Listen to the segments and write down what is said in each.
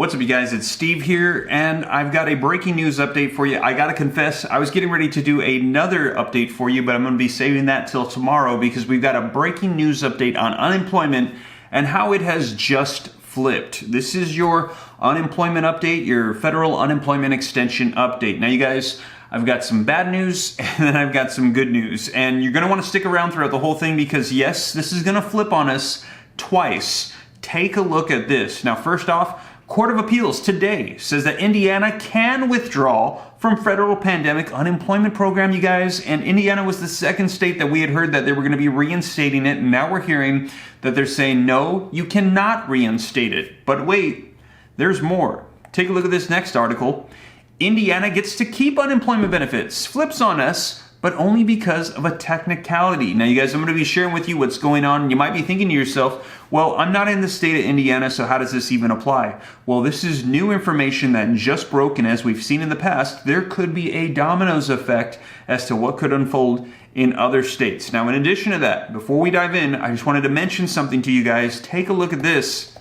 What's up, you guys? It's Steve here, and I've got a breaking news update for you. I gotta confess, I was getting ready to do another update for you, but I'm gonna be saving that till tomorrow because we've got a breaking news update on unemployment and how it has just flipped. This is your unemployment update, your federal unemployment extension update. Now, you guys, I've got some bad news and then I've got some good news, and you're gonna wanna stick around throughout the whole thing because yes, this is gonna flip on us twice. Take a look at this. Now, first off, Court of Appeals today says that Indiana can withdraw from federal pandemic unemployment program, you guys. And Indiana was the second state that we had heard that they were going to be reinstating it. And now we're hearing that they're saying, no, you cannot reinstate it. But wait, there's more. Take a look at this next article. Indiana gets to keep unemployment benefits. Flips on us, but only because of a technicality. Now, you guys, I'm going to be sharing with you what's going on. You might be thinking to yourself, well, I'm not in the state of Indiana, so how does this even apply? Well, this is new information that just broke, and as we've seen in the past, there could be a dominoes effect as to what could unfold in other states. Now, in addition to that, before we dive in, I just wanted to mention something to you guys. Take a look at this.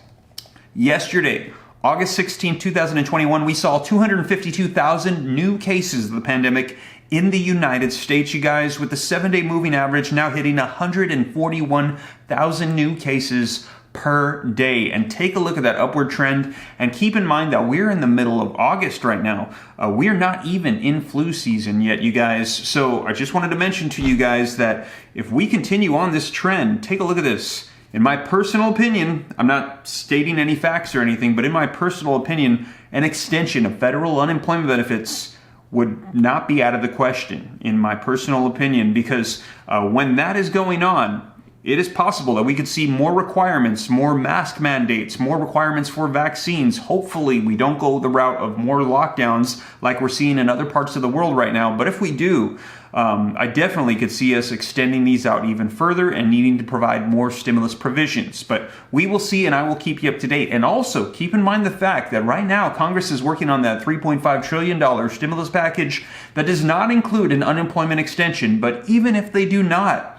Yesterday, August 16, 2021, we saw 252,000 new cases of the pandemic in the United States, you guys, with the 7-day moving average now hitting 141,000 new cases per day. And take a look at that upward trend, and keep in mind that we're in the middle of August right now. We're not even in flu season yet, you guys. So I just wanted to mention to you guys that if we continue on this trend, take a look at this. In my personal opinion, I'm not stating any facts or anything, but in my personal opinion, an extension of federal unemployment benefits would not be out of the question, in my personal opinion, because when that is going on, it is possible that we could see more requirements, more mask mandates, more requirements for vaccines. Hopefully, we don't go the route of more lockdowns like we're seeing in other parts of the world right now. But if we do, I definitely could see us extending these out even further and needing to provide more stimulus provisions. But we will see, and I will keep you up to date. And also, keep in mind the fact that right now, Congress is working on that $3.5 trillion stimulus package that does not include an unemployment extension. But even if they do not,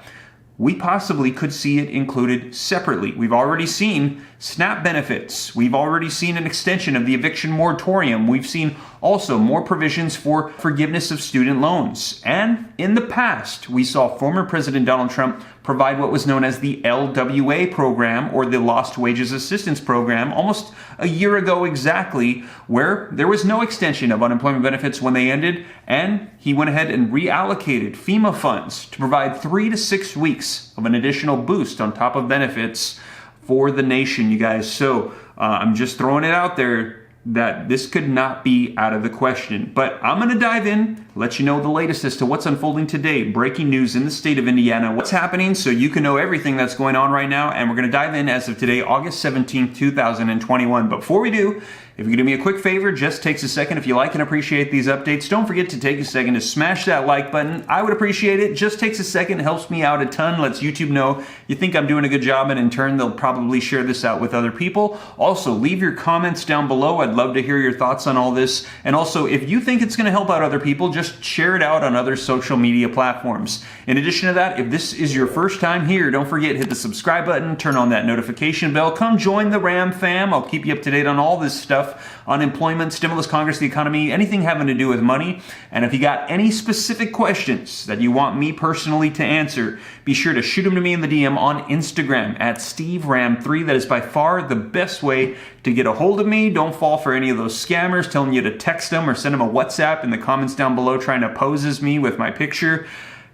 we possibly could see it included separately. We've already seen SNAP benefits. We've already seen an extension of the eviction moratorium. We've seen also more provisions for forgiveness of student loans. And in the past, we saw former President Donald Trump provide what was known as the LWA program, or the Lost Wages Assistance Program, almost a year ago exactly, where there was no extension of unemployment benefits when they ended, and he went ahead and reallocated FEMA funds to provide 3 to 6 weeks of an additional boost on top of benefits for the nation, you guys. So I'm just throwing it out there that this could not be out of the question. But I'm going to dive in, let you know the latest as to what's unfolding today. Breaking news in the state of Indiana. What's happening, so you can know everything that's going on right now. And we're going to dive in as of today, August 17th, 2021. But before we do, if you could do me a quick favor, just takes a second. If you like and appreciate these updates, don't forget to take a second to smash that like button. I would appreciate it. Just takes a second, helps me out a ton, lets YouTube know you think I'm doing a good job, and in turn, they'll probably share this out with other people. Also, leave your comments down below. I'd love to hear your thoughts on all this. And also, if you think it's going to help out other people, just share it out on other social media platforms. In addition to that, if this is your first time here, don't forget, hit the subscribe button, turn on that notification bell, come join the RAM fam. I'll keep you up to date on all this stuff. Unemployment, stimulus, Congress, the economy, anything having to do with money. And if you got any specific questions that you want me personally to answer, be sure to shoot them to me in the DM on Instagram at SteveRam3. That is by far the best way to get a hold of me. Don't fall for any of those scammers telling you to text them or send them a WhatsApp in the comments down below trying to pose as me with my picture.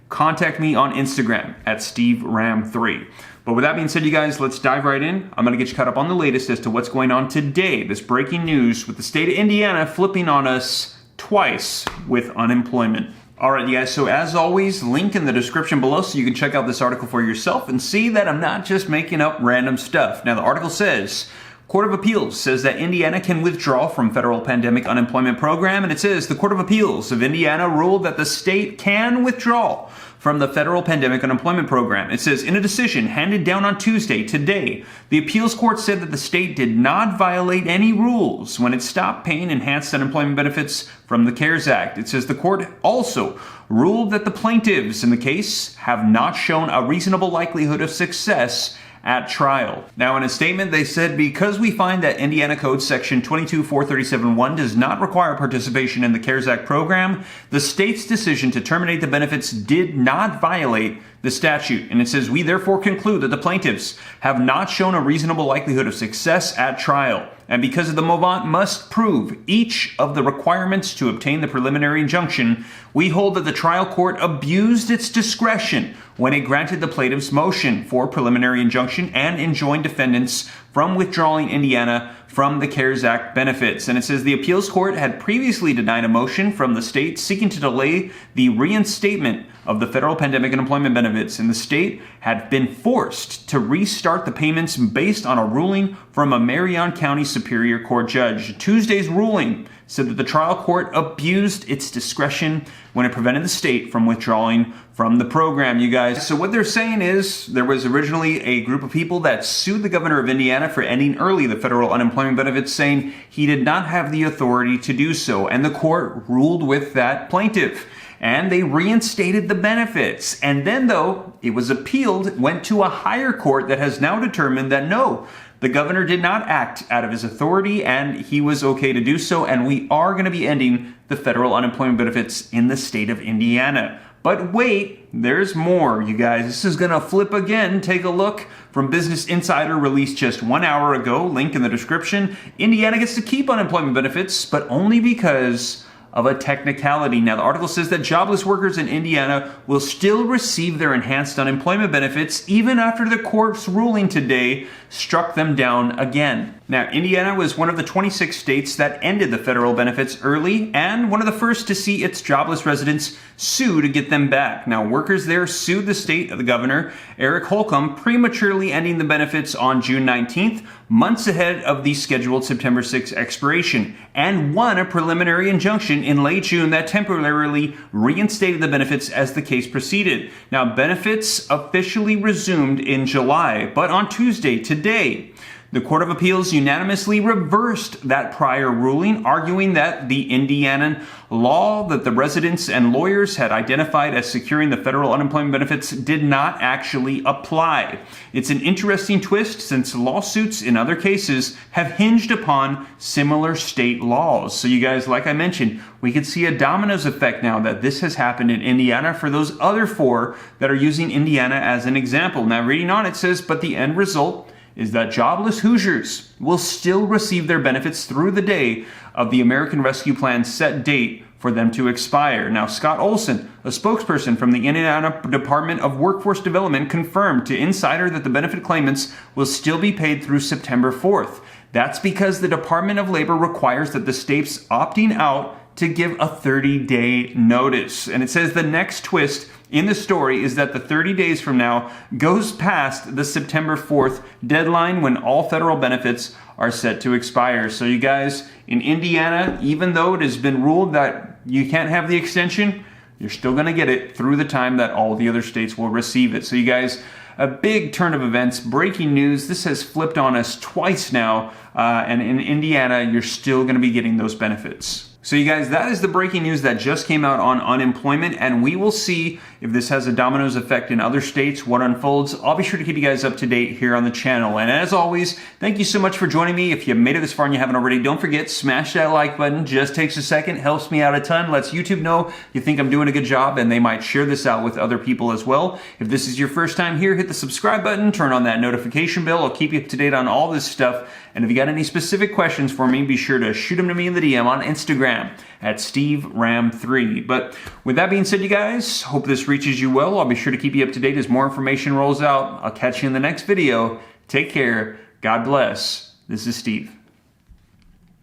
Contact me on Instagram at SteveRam3. But with that being said, you guys, let's dive right in. I'm going to get you caught up on the latest as to what's going on today. This breaking news with the state of Indiana flipping on us twice with unemployment. All right, you guys, so as always, link in the description below so you can check out this article for yourself and see that I'm not just making up random stuff. Now, the article says, Court of Appeals says that Indiana can withdraw from federal pandemic unemployment program, and it says the Court of Appeals of Indiana ruled that the state can withdraw from the federal pandemic unemployment program. It says, in a decision handed down on Tuesday, today, the appeals court said that the state did not violate any rules when it stopped paying enhanced unemployment benefits from the CARES Act. It says the court also ruled that the plaintiffs in the case have not shown a reasonable likelihood of success at trial. Now, in a statement, they said, because we find that Indiana Code Section 22-437-1 does not require participation in the CARES Act program, the state's decision to terminate the benefits did not violate the statute. And it says, we therefore conclude that the plaintiffs have not shown a reasonable likelihood of success at trial. And because the movant must prove each of the requirements to obtain the preliminary injunction, we hold that the trial court abused its discretion when it granted the plaintiff's motion for preliminary injunction and enjoined defendants from withdrawing Indiana from the CARES Act benefits. And it says the appeals court had previously denied a motion from the state seeking to delay the reinstatement of the federal pandemic unemployment benefits, and the state had been forced to restart the payments based on a ruling from a Marion County Superior Court judge. Tuesday's ruling said that the trial court abused its discretion when it prevented the state from withdrawing from the program, you guys. So what they're saying is there was originally a group of people that sued the governor of Indiana for ending early the federal unemployment benefits, saying he did not have the authority to do so. And the court ruled with that plaintiff, and they reinstated the benefits. And then, though, it was appealed, went to a higher court that has now determined that no, the governor did not act out of his authority and he was okay to do so, and we are going to be ending the federal unemployment benefits in the state of Indiana. But wait, there's more, you guys. This is going to flip again. Take a look from Business Insider, released just 1 hour ago. Link in the description. Indiana gets to keep unemployment benefits, but only because of a technicality. Now, the article says that jobless workers in Indiana will still receive their enhanced unemployment benefits even after the court's ruling today struck them down again. Now, Indiana was one of the 26 states that ended the federal benefits early and one of the first to see its jobless residents sue to get them back. Now, workers there sued the state of the governor, Eric Holcomb, prematurely ending the benefits on June 19th, months ahead of the scheduled September 6th expiration, and won a preliminary injunction in late June that temporarily reinstated the benefits as the case proceeded. Now, benefits officially resumed in July, but on Tuesday, today, the Court of Appeals unanimously reversed that prior ruling, arguing that the Indiana law that the residents and lawyers had identified as securing the federal unemployment benefits did not actually apply. It's an interesting twist since lawsuits in other cases have hinged upon similar state laws. So you guys, like I mentioned, we could see a dominoes effect now that this has happened in Indiana for those other 4 that are using Indiana as an example. Now, reading on, it says, but the end result is that jobless Hoosiers will still receive their benefits through the day of the American Rescue Plan's set date for them to expire. Now, Scott Olson, a spokesperson from the Indiana Department of Workforce Development, confirmed to Insider that the benefit claimants will still be paid through September 4th. That's because the Department of Labor requires that the states opting out to give a 30-day notice. And it says the next twist in the story is that the 30 days from now goes past the September 4th deadline when all federal benefits are set to expire. So you guys, in Indiana, even though it has been ruled that you can't have the extension, you're still going to get it through the time that all the other states will receive it. So you guys, a big turn of events, breaking news. This has flipped on us twice now, and in Indiana, you're still going to be getting those benefits. So you guys, that is the breaking news that just came out on unemployment, and we will see if this has a dominoes effect in other states, what unfolds. I'll be sure to keep you guys up to date here on the channel. And as always, thank you so much for joining me. If you made it this far and you haven't already, don't forget, smash that like button. Just takes a second, helps me out a ton, lets YouTube know you think I'm doing a good job, and they might share this out with other people as well. If this is your first time here, hit the subscribe button, turn on that notification bell. I'll keep you up to date on all this stuff. And if you got any specific questions for me, be sure to shoot them to me in the DM on Instagram at SteveRam3. But with that being said, you guys, hope this reaches you well. I'll be sure to keep you up to date as more information rolls out. I'll catch you in the next video. Take care. God bless. This is Steve.